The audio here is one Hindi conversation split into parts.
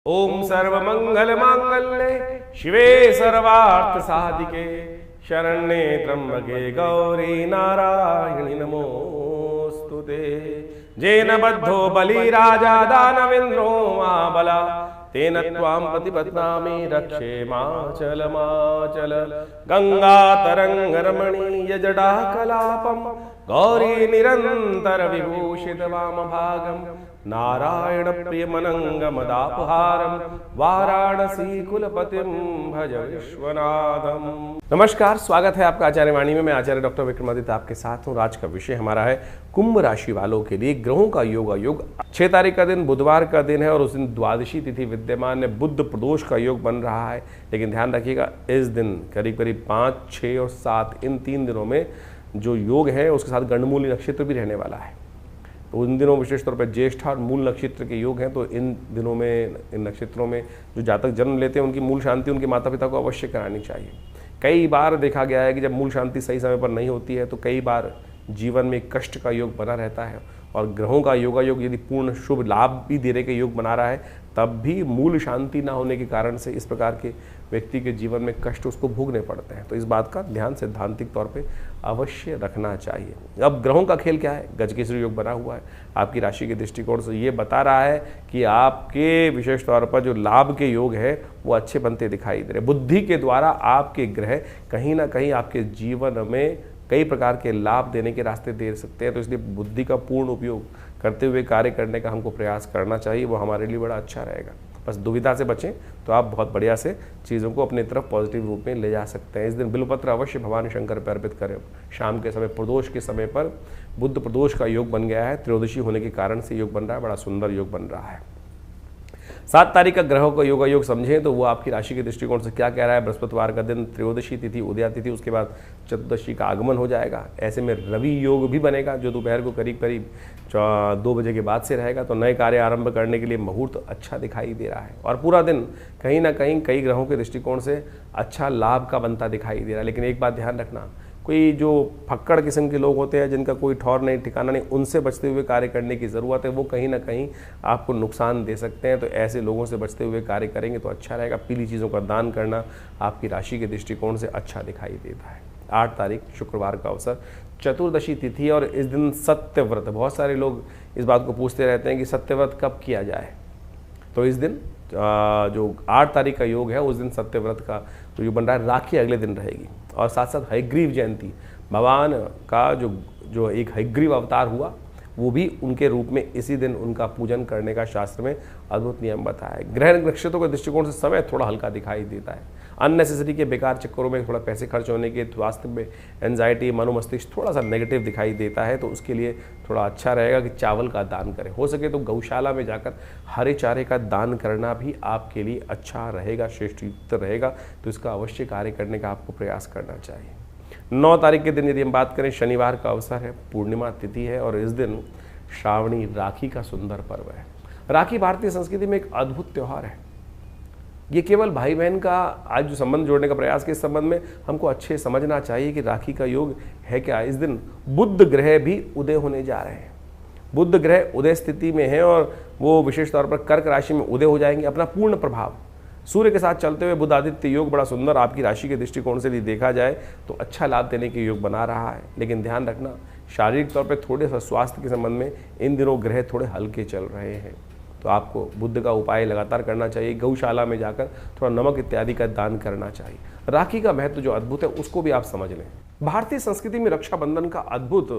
ओम सर्वमंगल मांगल्ये शिवे सर्वार्थ साधिके शरण्ये त्र्यंबके गौरी नारायणी नमोस्तुते। जेन बद्धो बलि राजा दानवेन्द्रो महाबला तेन त्वां प्रतिपद्नामि रक्षे माचल माचल। गंगा तरंग रमणीय जडा कलापम गौरी निरंतर विभूषित वाम भागम नारायण प्रियमनंग मदापहारम वाराणसी कुलपतिम भज विश्वनाथम। नमस्कार, स्वागत है आपका आचार्य वाणी में। मैं आचार्य डॉक्टर विक्रमादित्य आपके साथ हूँ। आज का विषय हमारा है कुंभ राशि वालों के लिए ग्रहों का योग। 6 तारीख का दिन बुधवार का दिन है और उस दिन द्वादशी तिथि विद्यमान है। बुध प्रदोष का योग बन रहा है, लेकिन ध्यान रखिएगा इस दिन करीब करीब 5, 6 और 7 इन 3 दिनों में जो योग है उसके साथ गंडमूली नक्षत्र भी रहने वाला है। तो इन दिनों विशेष तौर पर ज्येष्ठ और मूल नक्षत्र के योग हैं। तो इन दिनों में इन नक्षत्रों में जो जातक जन्म लेते हैं उनकी मूल शांति उनके माता पिता को अवश्य करानी चाहिए। कई बार देखा गया है कि जब मूल शांति सही समय पर नहीं होती है तो कई बार जीवन में कष्ट का योग बना रहता है। और ग्रहों का योग यदि पूर्ण शुभ लाभ भी देने के योग बना रहा है तब भी मूल शांति ना होने के कारण से इस प्रकार के व्यक्ति के जीवन में कष्ट उसको भोगने पड़ते हैं। तो इस बात का ध्यान सैद्धांतिक तौर पे अवश्य रखना चाहिए। अब ग्रहों का खेल क्या है? गजकेसरी योग बना हुआ है। आपकी राशि के दृष्टिकोण से ये बता रहा है कि आपके विशेष तौर पर जो लाभ के योग है वो अच्छे बनते दिखाई दे रहे। बुद्धि के द्वारा आपके ग्रह कहीं ना कहीं आपके जीवन में कई प्रकार के लाभ देने के रास्ते दे सकते हैं। तो इसलिए बुद्धि का पूर्ण उपयोग करते हुए कार्य करने का हमको प्रयास करना चाहिए, वो हमारे लिए बड़ा अच्छा रहेगा। बस दुविधा से बचें तो आप बहुत बढ़िया से चीज़ों को अपनी तरफ पॉजिटिव रूप में ले जा सकते हैं। इस दिन बिल्वपत्र अवश्य भगवान शंकर पर अर्पित करें। शाम के समय प्रदोष के समय पर बुध प्रदोष का योग बन गया है। त्रयोदशी होने के कारण से योग बन रहा है, बड़ा सुंदर योग बन रहा है। 7 तारीख का ग्रहों का योग समझें तो वो आपकी राशि के दृष्टिकोण से क्या कह रहा है। बृहस्पतिवार का दिन त्रयोदशी तिथि उदया तिथि, उसके बाद चतुर्दशी का आगमन हो जाएगा। ऐसे में रवि योग भी बनेगा जो दोपहर को करीब 2 बजे के बाद से रहेगा। तो नए कार्य आरंभ करने के लिए मुहूर्त अच्छा दिखाई दे रहा है और पूरा दिन कहीं ना कहीं कई ग्रहों के दृष्टिकोण से अच्छा लाभ का बनता दिखाई दे रहा है। लेकिन एक बात ध्यान रखना, कोई जो फक्कड़ किस्म के लोग होते हैं जिनका कोई ठौर नहीं ठिकाना नहीं, उनसे बचते हुए कार्य करने की ज़रूरत है। वो कहीं ना कहीं आपको नुकसान दे सकते हैं। तो ऐसे लोगों से बचते हुए कार्य करेंगे तो अच्छा रहेगा। पीली चीज़ों का दान करना आपकी राशि के दृष्टिकोण से अच्छा दिखाई देता है। 8 तारीख शुक्रवार का अवसर, चतुर्दशी तिथि और इस दिन सत्यव्रत। बहुत सारे लोग इस बात को पूछते रहते हैं कि सत्यव्रत कब किया जाए। तो इस दिन जो 8 तारीख का योग है उस दिन सत्यव्रत का जो योग बन रहा है, राखी अगले दिन रहेगी। और साथ साथ हयग्रीव जयंती, भगवान का जो एक हयग्रीव अवतार हुआ वो भी उनके रूप में इसी दिन उनका पूजन करने का शास्त्र में अद्भुत नियम बताया है। ग्रह नक्षत्रों के दृष्टिकोण से समय थोड़ा हल्का दिखाई देता है। अननेसेसरी के बेकार चक्करों में थोड़ा पैसे खर्च होने के, स्वास्थ्य में एंजाइटी, मनोमस्तिष्क थोड़ा सा नेगेटिव दिखाई देता है। तो उसके लिए थोड़ा अच्छा रहेगा कि चावल का दान करें। हो सके तो गौशाला में जाकर हरे चारे का दान करना भी आपके लिए अच्छा रहेगा, श्रेष्ठ युक्त रहेगा। तो इसका अवश्य कार्य करने का आपको प्रयास करना चाहिए। 9 तारीख के दिन यदि हम बात करें, शनिवार का अवसर है, पूर्णिमा तिथि है और इस दिन श्रावणी राखी का सुंदर पर्व है। राखी भारतीय संस्कृति में एक अद्भुत त्यौहार है। ये केवल भाई बहन का आज जो संबंध जोड़ने का प्रयास के इस संबंध में हमको अच्छे समझना चाहिए कि राखी का योग है क्या। इस दिन बुध ग्रह भी उदय होने जा रहे हैं। बुध ग्रह उदय स्थिति में है और वो विशेष तौर पर कर्क राशि में उदय हो जाएंगे। अपना पूर्ण प्रभाव सूर्य के साथ चलते हुए बुध आदित्य योग बड़ा सुंदर आपकी राशि के दृष्टिकोण से यदि देखा जाए तो अच्छा लाभ देने के योग बना रहा है। लेकिन ध्यान रखना, शारीरिक तौर पर थोड़े सा स्वास्थ्य के संबंध में इन दिनों ग्रह थोड़े हल्के चल रहे हैं। तो आपको बुद्ध का उपाय लगातार करना चाहिए। गौशाला में जाकर थोड़ा नमक इत्यादि का दान करना चाहिए। राखी का महत्व जो अद्भुत है उसको भी आप समझ लें। भारतीय संस्कृति में रक्षाबंधन का अद्भुत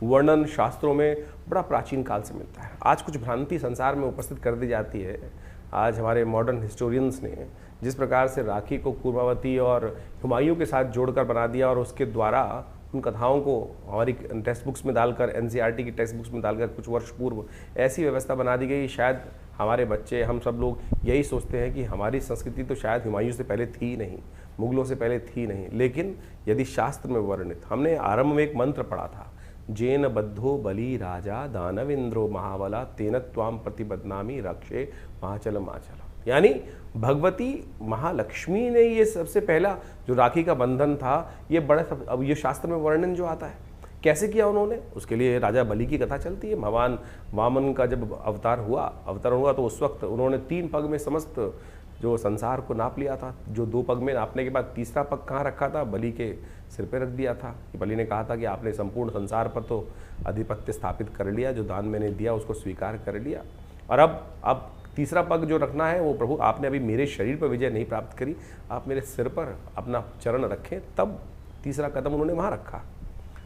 वर्णन शास्त्रों में बड़ा प्राचीन काल से मिलता है। आज कुछ भ्रांति संसार में उपस्थित कर दी जाती है। आज हमारे मॉडर्न हिस्टोरियंस ने जिस प्रकार से राखी को कुर्मावती और हुमायूं के साथ जोड़कर बना दिया और उसके द्वारा उन कथाओं को हमारी टेक्स्ट बुक्स में डालकर, एनसीईआरटी की टेक्स्ट बुक्स में डालकर कुछ वर्ष पूर्व ऐसी व्यवस्था बना दी गई। शायद हमारे बच्चे, हम सब लोग यही सोचते हैं कि हमारी संस्कृति तो शायद हुमायूं से पहले थी नहीं, मुगलों से पहले थी नहीं। लेकिन यदि शास्त्र में वर्णित, हमने आरंभ में एक मंत्र पढ़ा था, जेन बद्धो बलि राजा दानवेन्द्रो महाबला तेन त्वाम प्रतिपद्नामि रक्षे माचल माचल। यानी भगवती महालक्ष्मी ने ये सबसे पहला जो राखी का बंधन था, ये बड़ा, अब ये शास्त्र में वर्णन जो आता है कैसे किया उन्होंने, उसके लिए राजा बलि की कथा चलती है। भगवान वामन का जब अवतरण हुआ तो उस वक्त उन्होंने 3 पग में समस्त जो संसार को नाप लिया था। जो 2 पग में नापने के बाद तीसरा पग कहाँ रखा था, बलि के सिर पे रख दिया था। बलि ने कहा था कि आपने संपूर्ण संसार पर तो आधिपत्य स्थापित कर लिया, जो दान मैंने दिया उसको स्वीकार कर लिया, और अब तीसरा पग जो रखना है वो प्रभु आपने अभी मेरे शरीर पर विजय नहीं प्राप्त करी, आप मेरे सिर पर अपना चरण रखें। तब तीसरा कदम उन्होंने वहाँ रखा।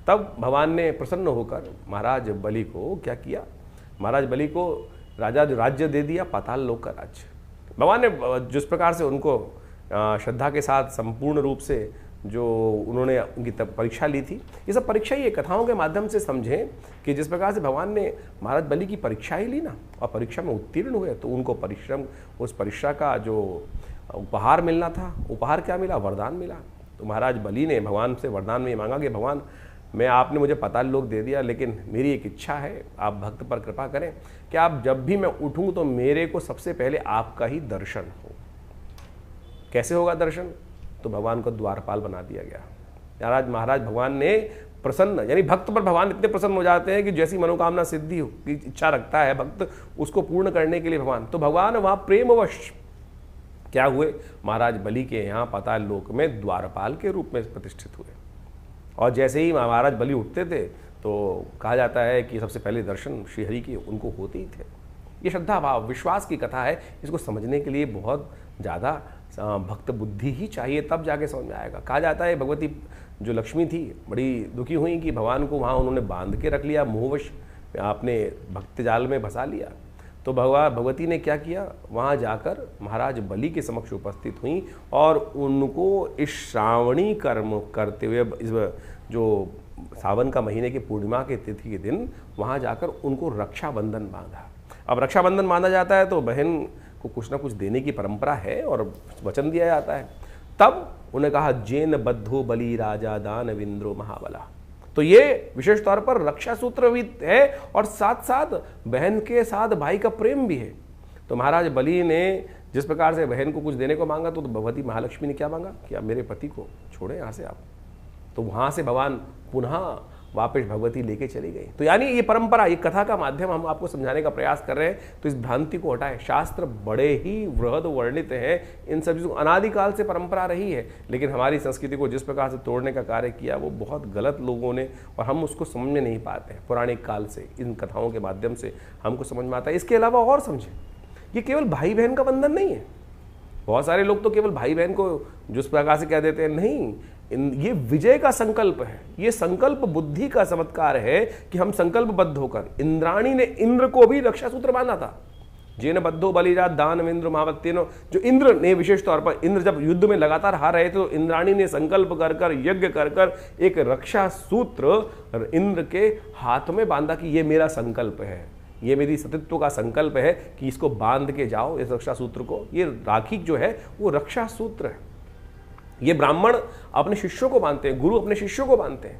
तब भगवान ने प्रसन्न होकर महाराज बलि को क्या किया, महाराज बलि को राज्य दे दिया, पाताल लोक का राज्य। भगवान ने जिस प्रकार से उनको श्रद्धा के साथ संपूर्ण रूप से जो उन्होंने उनकी परीक्षा ली थी, ये सब परीक्षा ही कथाओं के माध्यम से समझें कि जिस प्रकार से भगवान ने महाराज बलि की परीक्षा ही ली ना, और परीक्षा में उत्तीर्ण हुए, तो उनको परिश्रम, उस परीक्षा का जो उपहार मिलना था, उपहार क्या मिला, वरदान मिला। तो महाराज बलि ने भगवान से वरदान में मांगा कि भगवान मैं, आपने मुझे पाताल लोक दे दिया, लेकिन मेरी एक इच्छा है, आप भक्त पर कृपा करें कि आप जब भी मैं उठूं तो मेरे को सबसे पहले आपका ही दर्शन हो। कैसे होगा दर्शन, तो भगवान को द्वारपाल बना दिया गया। महाराज भगवान ने प्रसन्न, यानी भक्त पर भगवान इतने प्रसन्न हो जाते हैं कि जैसी मनोकामना सिद्धि हो की इच्छा रखता है भक्त, उसको पूर्ण करने के लिए भगवान वहाँ प्रेमवश क्या हुए, महाराज बलि के यहाँ पाताल लोक में द्वारपाल के रूप में प्रतिष्ठित हुए। और जैसे ही महाराज बलि उठते थे तो कहा जाता है कि सबसे पहले दर्शन श्रीहरि के उनको होते ही थे। ये श्रद्धा भाव विश्वास की कथा है, इसको समझने के लिए बहुत ज़्यादा भक्त बुद्धि ही चाहिए, तब जाके समझ में आएगा। कहा जाता है भगवती जो लक्ष्मी थी बड़ी दुखी हुई कि भगवान को वहाँ उन्होंने बांध के रख लिया, मोहवश आपने भक्त जाल में फंसा लिया। तो भगवती ने क्या किया, वहाँ जाकर महाराज बलि के समक्ष उपस्थित हुई और उनको इस श्रावणी कर्म करते हुए, इस जो सावन का महीने की पूर्णिमा के तिथि के दिन वहाँ जाकर उनको रक्षाबंधन बांधा। अब रक्षाबंधन बांधा जाता है तो बहन को कुछ ना कुछ देने की परंपरा है और वचन दिया जाता है। तब उन्हें कहा जेन बद्धो बलि राजा दानवेंद्रो महाबला। तो ये विशेष तौर पर रक्षा सूत्र भी है और साथ साथ बहन के साथ भाई का प्रेम भी है। तो महाराज बलि ने जिस प्रकार से बहन को कुछ देने को मांगा तो भगवती महालक्ष्मी ने क्या मांगा कि आप मेरे पति को छोड़े यहाँ से आप। तो वहाँ से भगवान पुनः वापस भगवती लेके चली गई। तो यानी ये परंपरा, ये कथा का माध्यम हम आपको समझाने का प्रयास कर रहे हैं, तो इस भ्रांति को हटाएं। शास्त्र बड़े ही वृहद वर्णित हैं, इन सब चीज़ों अनादिकाल से परंपरा रही है, लेकिन हमारी संस्कृति को जिस प्रकार से तोड़ने का कार्य किया वो बहुत गलत लोगों ने, और हम उसको समझ में नहीं पाते हैं। पौराणिक काल से इन कथाओं के माध्यम से हमको समझ में आता है। इसके अलावा और समझें, ये केवल भाई बहन का बंधन नहीं है। बहुत सारे लोग तो केवल भाई बहन को जिस प्रकार से कह देते हैं, नहीं, ये विजय का संकल्प है, ये संकल्प बुद्धि का चमत्कार है कि हम संकल्पबद्ध होकर, इंद्राणी ने इंद्र को भी रक्षा सूत्र बांधा था, जेन बद्धो बलिराज दानवेंद्र महावत्यनो। जो इंद्र ने विशेष तौर पर, इंद्र जब युद्ध में लगातार हार रहे थे तो इंद्राणी ने संकल्प कर कर, यज्ञ कर कर एक रक्षा सूत्र इंद्र के हाथ में बांधा कि ये मेरा संकल्प है, ये मेरी सतीत्व का संकल्प है कि इसको बांध के जाओ, इस रक्षा सूत्र को। ये राखी जो है वो रक्षा सूत्र है। ये ब्राह्मण अपने शिष्यों को बांधते हैं, गुरु अपने शिष्यों को बांधते हैं।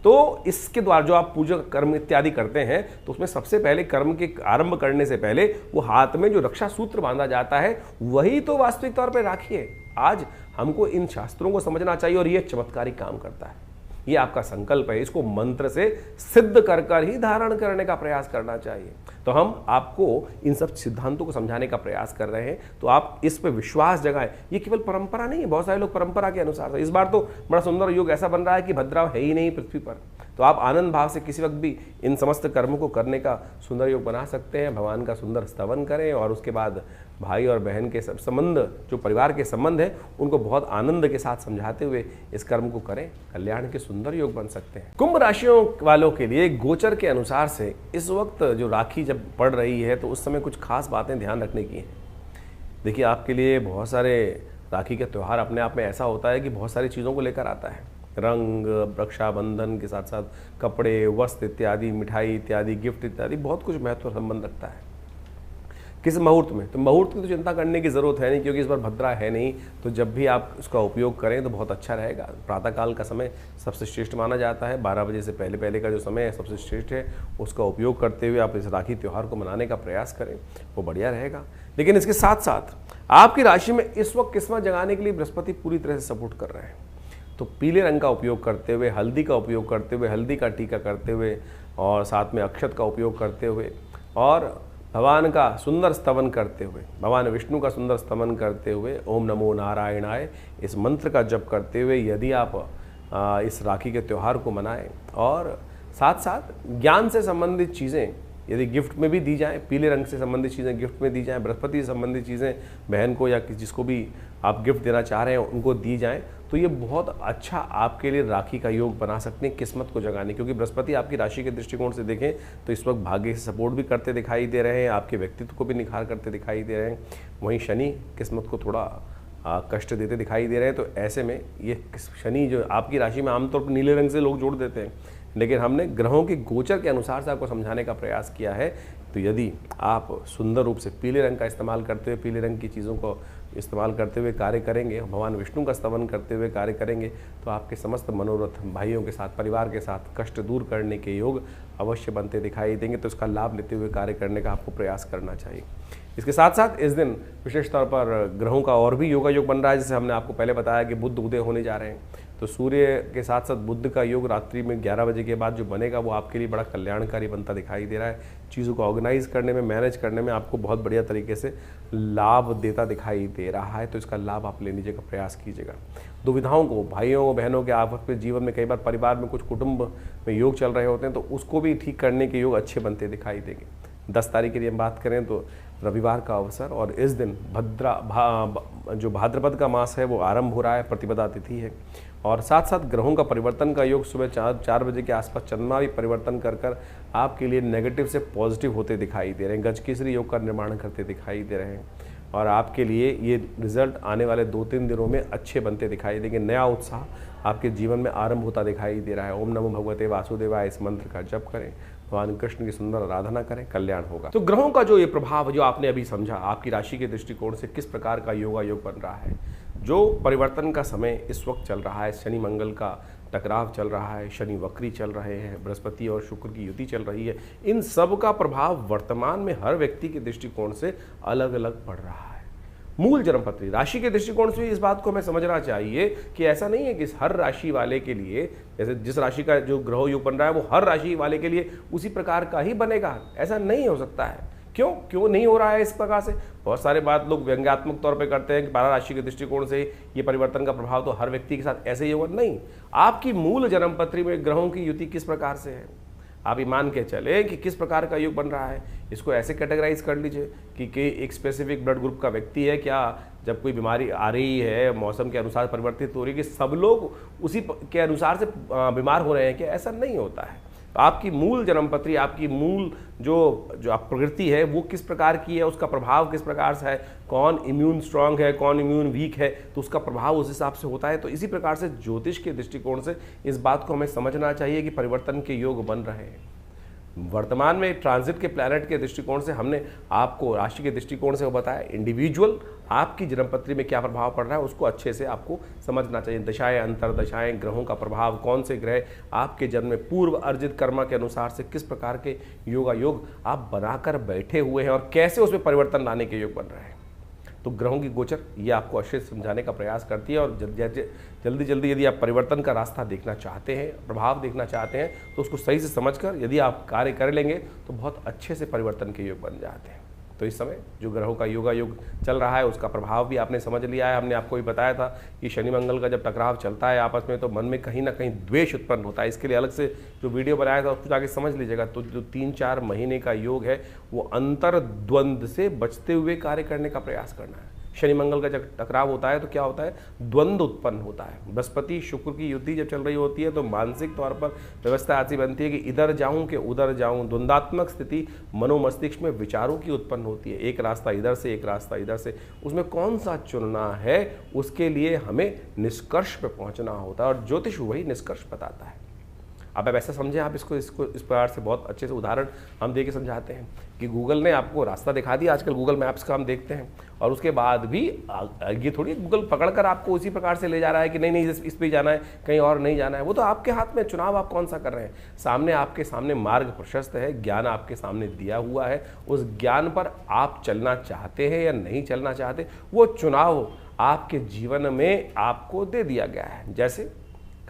तो इसके द्वारा जो आप पूजा कर्म इत्यादि करते हैं तो उसमें सबसे पहले कर्म के आरंभ करने से पहले वो हाथ में जो रक्षा सूत्र बांधा जाता है वही तो वास्तविक तौर पर राखी है। आज हमको इन शास्त्रों को समझना चाहिए और ये चमत्कारी काम करता है। ये आपका संकल्प है, इसको मंत्र से सिद्ध कर कर ही धारण करने का प्रयास करना चाहिए। तो हम आपको इन सब सिद्धांतों को समझाने का प्रयास कर रहे हैं, तो आप इस पर विश्वास जगाएं। ये केवल परंपरा नहीं है, बहुत सारे लोग परंपरा के अनुसार। इस बार तो बड़ा सुंदर योग ऐसा बन रहा है कि भद्राव है ही नहीं पृथ्वी पर, तो आप आनंद भाव से किसी वक्त भी इन समस्त कर्मों को करने का सुंदर योग बना सकते हैं। भगवान का सुंदर स्तवन करें और उसके बाद भाई और बहन के संबंध, जो परिवार के संबंध है, उनको बहुत आनंद के साथ समझाते हुए इस कर्म को करें। कल्याण के सुंदर योग बन सकते हैं। कुंभ राशियों वालों के लिए गोचर के अनुसार से इस वक्त जो राखी जब पड़ रही है तो उस समय कुछ खास बातें ध्यान रखने की हैं। देखिए, आपके लिए बहुत सारे राखी का त्यौहार अपने आप में ऐसा होता है कि बहुत सारी चीज़ों को लेकर आता है। रंग, रक्षाबंधन के साथ साथ कपड़े, वस्त्र इत्यादि, मिठाई इत्यादि, गिफ्ट इत्यादि, बहुत कुछ महत्व संबंध रखता है। किस मुहूर्त में, तो मुहूर्त की तो चिंता करने की ज़रूरत है नहीं, क्योंकि इस बार भद्रा है नहीं, तो जब भी आप उसका उपयोग करें तो बहुत अच्छा रहेगा। प्रातःकाल का समय सबसे श्रेष्ठ माना जाता है, 12 बजे से पहले पहले का जो समय है सबसे श्रेष्ठ है। उसका उपयोग करते हुए आप इस राखी त्यौहार को मनाने का प्रयास करें, वो बढ़िया रहेगा। लेकिन इसके साथ साथ आपकी राशि में इस वक्त किस्मत जगाने के लिए बृहस्पति पूरी तरह से सपोर्ट कर रहे हैं। तो पीले रंग का उपयोग करते हुए, हल्दी का उपयोग करते हुए, हल्दी का टीका करते हुए और साथ में अक्षत का उपयोग करते हुए और भगवान का सुंदर स्तवन करते हुए, भगवान विष्णु का सुंदर स्तवन करते हुए ओम नमो नारायणाय इस मंत्र का जप करते हुए यदि आप इस राखी के त्यौहार को मनाएं और साथ साथ ज्ञान से संबंधित चीज़ें यदि गिफ्ट में भी दी जाएं, पीले रंग से संबंधित चीज़ें गिफ्ट में दी जाएं, बृहस्पति से संबंधित चीज़ें बहन को या जिसको भी आप गिफ्ट देना चाह रहे हैं उनको दी जाएं, तो ये बहुत अच्छा आपके लिए राखी का योग बना सकते हैं किस्मत को जगाने। क्योंकि बृहस्पति आपकी राशि के दृष्टिकोण से देखें तो इस वक्त भाग्य से सपोर्ट भी करते दिखाई दे रहे हैं, आपके व्यक्तित्व को भी निखार करते दिखाई दे रहे हैं। वहीं शनि किस्मत को थोड़ा कष्ट देते दिखाई दे रहे हैं। तो ऐसे में ये शनि जो आपकी राशि में आमतौर पर नीले रंग से लोग जोड़ देते हैं, लेकिन हमने ग्रहों के गोचर के अनुसार से आपको समझाने का प्रयास किया है। तो यदि आप सुंदर रूप से पीले रंग का इस्तेमाल करते हुए, पीले रंग की चीज़ों को इस्तेमाल करते हुए कार्य करेंगे, भगवान विष्णु का स्तवन करते हुए कार्य करेंगे, तो आपके समस्त मनोरथ भाइयों के साथ, परिवार के साथ कष्ट दूर करने के योग अवश्य बनते दिखाई देंगे। तो इसका लाभ लेते हुए कार्य करने का आपको प्रयास करना चाहिए। इसके साथ साथ इस दिन विशेष तौर पर ग्रहों का और भी योगा योग बन रहा है। जैसे हमने आपको पहले बताया कि बुध उदय होने जा रहे हैं, तो सूर्य के साथ साथ बुध का योग रात्रि में 11 बजे के बाद जो बनेगा वो आपके लिए बड़ा कल्याणकारी बनता दिखाई दे रहा है। चीज़ों को ऑर्गेनाइज करने में, मैनेज करने में आपको बहुत बढ़िया तरीके से लाभ देता दिखाई दे रहा है। तो इसका लाभ आप लेने का प्रयास कीजिएगा। दुविधाओं को, भाइयों बहनों के आपस में जीवन में कई बार परिवार में कुछ कुटुंब में योग चल रहे होते हैं, तो उसको भी ठीक करने के योग अच्छे बनते दिखाई देंगे। 10 तारीख के लिए हम बात करें तो रविवार का अवसर, और इस दिन जो भाद्रपद का मास है वो आरंभ हो रहा है, प्रतिपदा तिथि है। और साथ साथ ग्रहों का परिवर्तन का योग सुबह 4 बजे के आसपास चंद्रमा भी परिवर्तन कर आपके लिए नेगेटिव से पॉजिटिव होते दिखाई दे रहे हैं, गजकेसरी योग का निर्माण करते दिखाई दे रहे हैं। और आपके लिए ये रिजल्ट आने वाले 2-3 दिनों में अच्छे बनते दिखाई देंगे। नया उत्साह आपके जीवन में आरंभ होता दिखाई दे रहा है। ओम नमो भगवते वासुदेवाय इस मंत्र का जप करें, भगवान कृष्ण की सुंदर आराधना करें, कल्याण होगा। तो ग्रहों का जो ये प्रभाव जो आपने अभी समझा, आपकी राशि के दृष्टिकोण से किस प्रकार का योगा योग बन रहा है, जो परिवर्तन का समय इस वक्त चल रहा है, शनि मंगल का टकराव चल रहा है, शनि वक्री चल रहे हैं, बृहस्पति और शुक्र की युति चल रही है, इन सब का प्रभाव वर्तमान में हर व्यक्ति के दृष्टिकोण से अलग अलग पड़ रहा है। मूल जन्मपत्री राशि के दृष्टिकोण से इस बात को हमें समझना चाहिए कि ऐसा नहीं है कि हर राशि वाले के लिए, जैसे जिस राशि का जो ग्रह योग बन रहा है वो हर राशि वाले के लिए उसी प्रकार का ही बनेगा, ऐसा नहीं हो सकता है। क्यों नहीं हो रहा है इस प्रकार से? बहुत सारे बात लोग व्यंग्यात्मक तौर पे करते हैं कि 12 राशि के दृष्टिकोण से ये परिवर्तन का प्रभाव तो हर व्यक्ति के साथ ऐसे ही होगा। नहीं, आपकी मूल जन्मपत्री में ग्रहों की युति किस प्रकार से है, आप ये मान के चले कि किस प्रकार का योग बन रहा है। इसको ऐसे कैटेगराइज कर लीजिए कि एक स्पेसिफिक ब्लड ग्रुप का व्यक्ति है, क्या जब कोई बीमारी आ रही है, मौसम के अनुसार परिवर्तित हो रही है, कि सब लोग उसी के अनुसार से बीमार हो रहे हैं, क्या ऐसा नहीं होता है। तो आपकी मूल जन्मपत्री, आपकी मूल जो आप प्रकृति है वो किस प्रकार की है, उसका प्रभाव किस प्रकार से है, कौन इम्यून स्ट्रांग है, कौन इम्यून वीक है, तो उसका प्रभाव उस हिसाब से होता है। तो इसी प्रकार से ज्योतिष के दृष्टिकोण से इस बात को हमें समझना चाहिए कि परिवर्तन के योग बन रहे हैं। वर्तमान में ट्रांजिट के प्लैनेट के दृष्टिकोण से हमने आपको राशि के दृष्टिकोण से वो बताया, इंडिविजुअल आपकी जन्मपत्री में क्या प्रभाव पड़ रहा है उसको अच्छे से आपको समझना चाहिए। दशाएं, अंतरदशाएं, ग्रहों का प्रभाव, कौन से ग्रह आपके जन्म में पूर्व अर्जित कर्म के अनुसार से किस प्रकार के योगा योग आप बनाकर बैठे हुए हैं और कैसे उसमें परिवर्तन लाने के योग बन रहे हैं। तो ग्रहों की गोचर ये आपको अच्छे से समझाने का प्रयास करती है। और जल्दी जल्दी यदि आप परिवर्तन का रास्ता देखना चाहते हैं, प्रभाव देखना चाहते हैं, तो उसको सही से समझकर यदि आप कार्य कर लेंगे तो बहुत अच्छे से परिवर्तन के योग बन जाते हैं। तो इस समय जो ग्रहों का योगा योग चल रहा है उसका प्रभाव भी आपने समझ लिया है। हमने आपको भी बताया था कि शनि मंगल का जब टकराव चलता है आपस में तो मन में कहीं ना कहीं द्वेष उत्पन्न होता है। इसके लिए अलग से जो वीडियो बनाया था उसको जाके समझ लीजिएगा। तो जो 3-4 महीने का योग है वो अंतर्द्वंद से बचते हुए कार्य करने का प्रयास करना है। शनि मंगल का जब टकराव होता है तो क्या होता है, द्वंद्व उत्पन्न होता है। बृहस्पति शुक्र की युति जब चल रही होती है तो मानसिक तौर पर व्यवस्था ऐसी बनती है कि इधर जाऊं कि उधर जाऊं, द्वंद्वात्मक स्थिति मनोमस्तिष्क में विचारों की उत्पन्न होती है। एक रास्ता इधर से, एक रास्ता इधर से, उसमें कौन सा चुनना है उसके लिए हमें निष्कर्ष पे पहुंचना होता है और ज्योतिष वही निष्कर्ष बताता है। अब ऐसा समझें आप इसको इस प्रकार से बहुत अच्छे से उदाहरण हम दे के समझाते हैं कि गूगल ने आपको रास्ता दिखा दिया। आजकल गूगल मैप्स का हम देखते हैं और उसके बाद भी ये थोड़ी गूगल पकड़कर आपको उसी प्रकार से ले जा रहा है कि नहीं इस पे जाना है, कहीं और नहीं जाना है। वो तो आपके हाथ में, चुनाव आप कौन सा कर रहे हैं। सामने आपके सामने मार्ग प्रशस्त है, ज्ञान आपके सामने दिया हुआ है, उस ज्ञान पर आप चलना चाहते हैं या नहीं चलना चाहते, वो चुनाव आपके जीवन में आपको दे दिया गया है। जैसे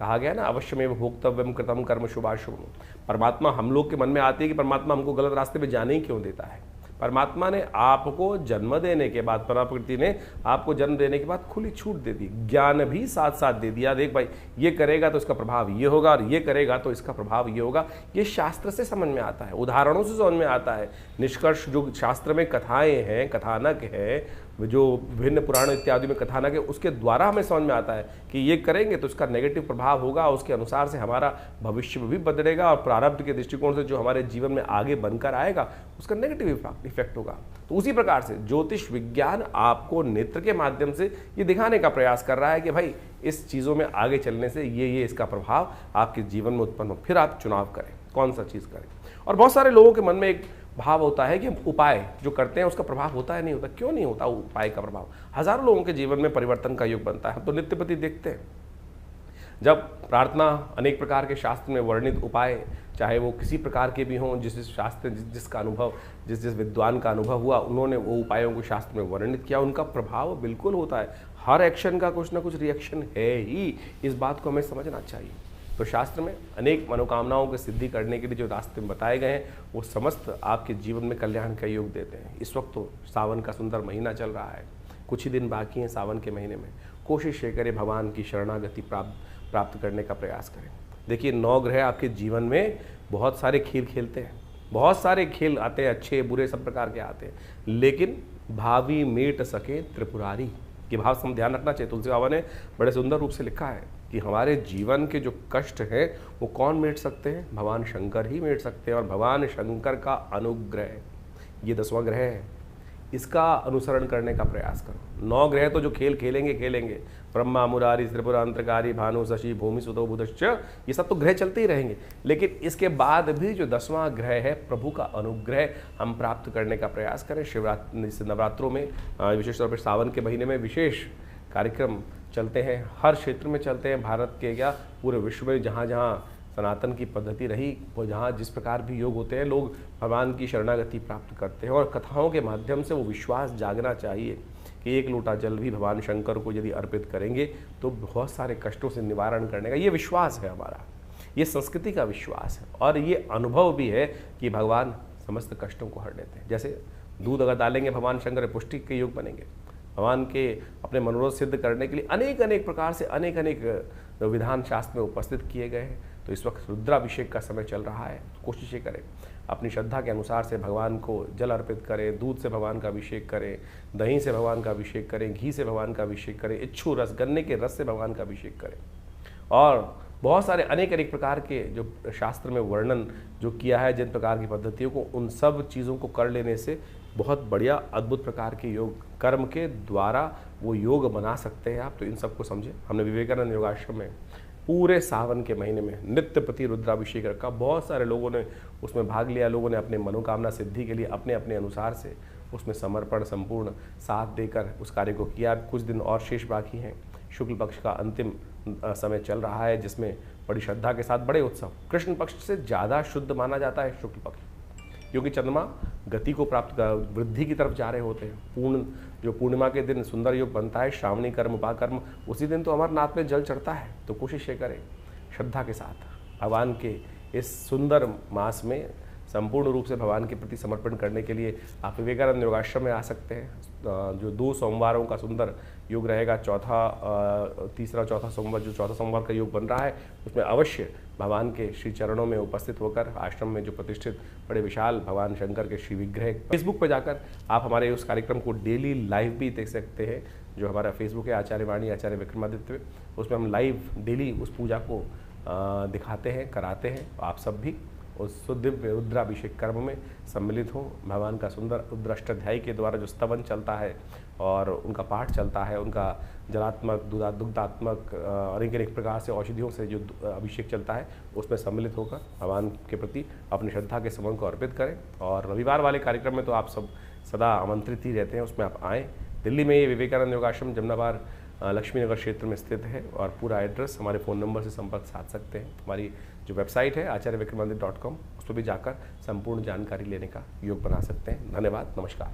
कहा गया ना, अवश्यमेव भोक्तव्यम कृतम कर्म शुभाशुभम। परमात्मा हम लोग के मन में आती है कि परमात्मा हमको गलत रास्ते पे जाने ही क्यों देता है। परमात्मा ने आपको जन्म देने के बाद, प्रकृति ने आपको जन्म देने के बाद खुली छूट दे दी, ज्ञान भी साथ साथ दे दिया। देख भाई, ये करेगा तो इसका प्रभाव ये होगा और ये करेगा तो इसका प्रभाव ये होगा। ये शास्त्र से समझ में आता है, उदाहरणों से समझ में आता है। निष्कर्ष जो शास्त्र में कथाएं हैं, कथानक है, जो विभिन्न पुराण इत्यादि में कथानक है, उसके द्वारा हमें समझ में आता है कि ये करेंगे तो उसका नेगेटिव प्रभाव होगा, उसके अनुसार से हमारा भविष्य भी बदलेगा और प्रारब्ध के दृष्टिकोण से जो हमारे जीवन में आगे बनकर आएगा उसका नेगेटिव इफेक्ट होगा। तो उसी प्रकार से ज्योतिष विज्ञान आपको नेत्र के माध्यम से ये दिखाने का प्रयास कर रहा है कि भाई इस चीज़ों में आगे चलने से ये इसका प्रभाव आपके जीवन में उत्पन्न हो, फिर आप चुनाव करें कौन सा चीज़ करें। और बहुत सारे लोगों के मन में एक भाव होता है कि हम उपाय जो करते हैं उसका प्रभाव होता है नहीं होता। क्यों नहीं होता उपाय का प्रभाव? हजारों लोगों के जीवन में परिवर्तन का योग बनता है। हम तो नित्य प्रति देखते हैं, जब प्रार्थना, अनेक प्रकार के शास्त्र में वर्णित उपाय, चाहे वो किसी प्रकार के भी हों, जिस शास्त्र जिसका अनुभव, जिस विद्वान का अनुभव हुआ, उन्होंने वो उपायों को शास्त्र में वर्णित किया, उनका प्रभाव बिल्कुल होता है। हर एक्शन का कुछ ना कुछ रिएक्शन है ही, इस बात को हमें समझना चाहिए। तो शास्त्र में अनेक मनोकामनाओं की सिद्धि करने के लिए जो रास्ते बताए गए हैं वो समस्त आपके जीवन में कल्याण का योग देते हैं। इस वक्त तो सावन का सुंदर महीना चल रहा है, कुछ ही दिन बाकी हैं सावन के महीने में। कोशिश ये करें भगवान की शरणागति प्राप्त करने का प्रयास करें। देखिए, 9 ग्रह आपके जीवन में बहुत सारे खेल खेलते हैं, बहुत सारे खेल आते हैं, अच्छे बुरे सब प्रकार के आते हैं, लेकिन भावी मेट सके त्रिपुरारी, ये भाव से हम ध्यान रखना चाहिए। तुलसी बाबा ने बड़े सुंदर रूप से लिखा है कि हमारे जीवन के जो कष्ट हैं वो कौन मेट सकते हैं? भगवान शंकर ही मेट सकते हैं। और भगवान शंकर का अनुग्रह, ये 10वां ग्रह है, इसका अनुसरण करने का प्रयास करो। 9 ग्रह तो जो खेल खेलेंगे, ब्रह्मा मुरारी त्रिपुरा अंतरकारी भानु शशि भूमि सुतो बुधश्च, ये सब तो ग्रह चलते ही रहेंगे, लेकिन इसके बाद भी जो 10वां ग्रह है, प्रभु का अनुग्रह हम प्राप्त करने का प्रयास करें। शिवरात्रि नवरात्रों में, विशेष तौर पर सावन के महीने में विशेष कार्यक्रम चलते हैं, हर क्षेत्र में चलते हैं, भारत के क्या पूरे विश्व में जहाँ जहाँ सनातन की पद्धति रही, वो जहाँ जिस प्रकार भी योग होते हैं, लोग भगवान की शरणागति प्राप्त करते हैं। और कथाओं के माध्यम से वो विश्वास जागना चाहिए कि एक लोटा जल भी भगवान शंकर को यदि अर्पित करेंगे तो बहुत सारे कष्टों से निवारण करने का ये विश्वास है हमारा, ये संस्कृति का विश्वास है। और ये अनुभव भी है कि भगवान समस्त कष्टों को हर लेते हैं। जैसे दूध अगर डालेंगे भगवान शंकर पुष्टि के योग बनेंगे। भगवान के अपने मनोरथ सिद्ध करने के लिए अनेक प्रकार से अनेक विधान शास्त्र में उपस्थित किए गए हैं। तो इस वक्त रुद्राभिषेक का समय चल रहा है, तो कोशिश ये करें अपनी श्रद्धा के अनुसार से भगवान को जल अर्पित करें, दूध से भगवान का अभिषेक करें, दही से भगवान का अभिषेक करें, घी से भगवान का अभिषेक करें, इच्छू रस, गन्ने के रस से भगवान का अभिषेक करें। और बहुत सारे अनेक प्रकार के जो शास्त्र में वर्णन जो किया है, जिन प्रकार की पद्धतियों को, उन सब चीज़ों को कर लेने से बहुत बढ़िया अद्भुत प्रकार के योग कर्म के द्वारा वो योग बना सकते हैं आप। तो इन सबको समझें। हमने विवेकानंद योगाश्रम में पूरे सावन के महीने में नित्य प्रति रुद्राभिषेक रखा, बहुत सारे लोगों ने उसमें भाग लिया। लोगों ने अपने मनोकामना सिद्धि के लिए अपने अपने अनुसार से उसमें समर्पण संपूर्ण साथ देकर उस कार्य को किया। कुछ दिन और शेष बाकी हैं। शुक्ल पक्ष का अंतिम समय चल रहा है, जिसमें बड़ी श्रद्धा के साथ बड़े उत्सव। कृष्ण पक्ष से ज़्यादा शुद्ध माना जाता है शुक्ल पक्ष, क्योंकि चंद्रमा गति को प्राप्त वृद्धि की तरफ जा रहे होते हैं। जो पूर्णिमा के दिन सुंदर योग बनता है, श्रावणी कर्म उपाकर्म, उसी दिन तो अमरनाथ में जल चढ़ता है। तो कोशिश ये करें श्रद्धा के साथ भगवान के इस सुंदर मास में संपूर्ण रूप से भगवान के प्रति समर्पण करने के लिए आप विवेकानंद योगाश्रम में आ सकते हैं। जो 2 सोमवारों का सुंदर योग रहेगा, तीसरा चौथा सोमवार, जो चौथा सोमवार का योग बन रहा है, उसमें अवश्य भगवान के श्री चरणों में उपस्थित होकर आश्रम में जो प्रतिष्ठित बड़े विशाल भगवान शंकर के श्री विग्रह, फेसबुक पर जाकर आप हमारे उस कार्यक्रम को डेली लाइव भी देख सकते हैं। जो हमारा फेसबुक है आचार्य वाणी आचार्य विक्रमादित्य, उसमें हम लाइव डेली उस पूजा को दिखाते हैं, कराते हैं। आप सब भी उस दिव्य रुद्राभिषेक कर्म में सम्मिलित हों। भगवान का सुंदर रुद्राष्टाध्यायी के द्वारा जो स्तवन चलता है और उनका पाठ चलता है, उनका जलात्मक दुग्धात्मक अनेक प्रकार से औषधियों से जो अभिषेक चलता है, उसमें सम्मिलित होकर भगवान के प्रति अपनी श्रद्धा के समर्पण को अर्पित करें। और रविवार वाले कार्यक्रम में तो आप सब सदा आमंत्रित ही रहते हैं, उसमें आप आएँ। दिल्ली में ये विवेकानंद योगाश्रम जमनाबाद लक्ष्मी नगर क्षेत्र में स्थित है और पूरा एड्रेस हमारे फ़ोन नंबर से संपर्क साध सकते हैं। हमारी जो वेबसाइट है आचार्यविक्रमादित्य.com, उस पर भी जाकर संपूर्ण जानकारी लेने का योग बना सकते हैं। धन्यवाद, नमस्कार।